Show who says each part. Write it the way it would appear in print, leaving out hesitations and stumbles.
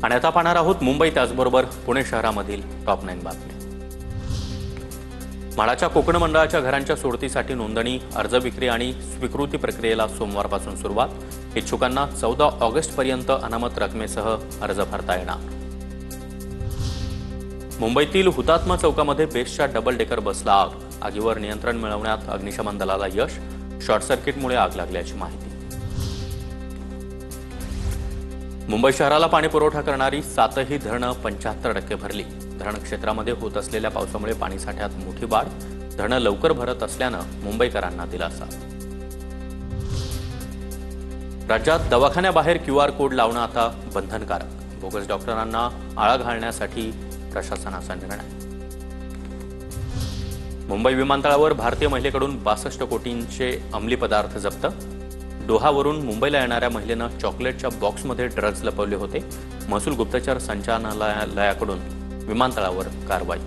Speaker 1: आणि आता पाहणार आहोत मुंबई त्याचबरोबर पुणे शहरामधील टॉप 9 बातम्या। म्हाडाच्या कोकण मंडळाच्या घरांच्या सोडतीसाठी नोंदणी, अर्ज विक्री आणि स्वीकृती प्रक्रियेला सोमवारपासून सुरुवात। इच्छुकांना 14 ऑगस्ट पर्यंत अनामत रकमेसह अर्ज भरता येणार। मुंबईतील हुतात्मा चौकामध्ये बेस्टच्या डबल डेकर बसला आग। आगीवर नियंत्रण मिळवण्यात अग्निशमन दलाला यश। शॉर्ट सर्किटमुळे आग लागल्याची माहिती। मुंबई शहराला पाणी पुरवठा करणारी 7ही धरणं 75% भरली। धरण क्षेत्रामध्ये होत असलेल्या पावसामुळे पाणी साठ्यात मोठी वाढ। धरणं लवकर भरत असल्यानं मुंबईकरांना दिलासा। राज्यात दवाखान्याबाहेर QR कोड लावणं आता बंधनकारक। बोगस डॉक्टरांना आळा घालण्यासाठी प्रशासनाचा निर्णय। मुंबई विमानतळावर भारतीय महिलेकडून 62 कोटींचे अंमली पदार्थ जप्त। दोहावरून मुंबईला येणाऱ्या महिलेनं चॉकलेटच्या बॉक्समध्ये ड्रग्ज लपवले होते। महसूल गुप्तचर संचालनालयाकडून विमानतळावर कारवाई।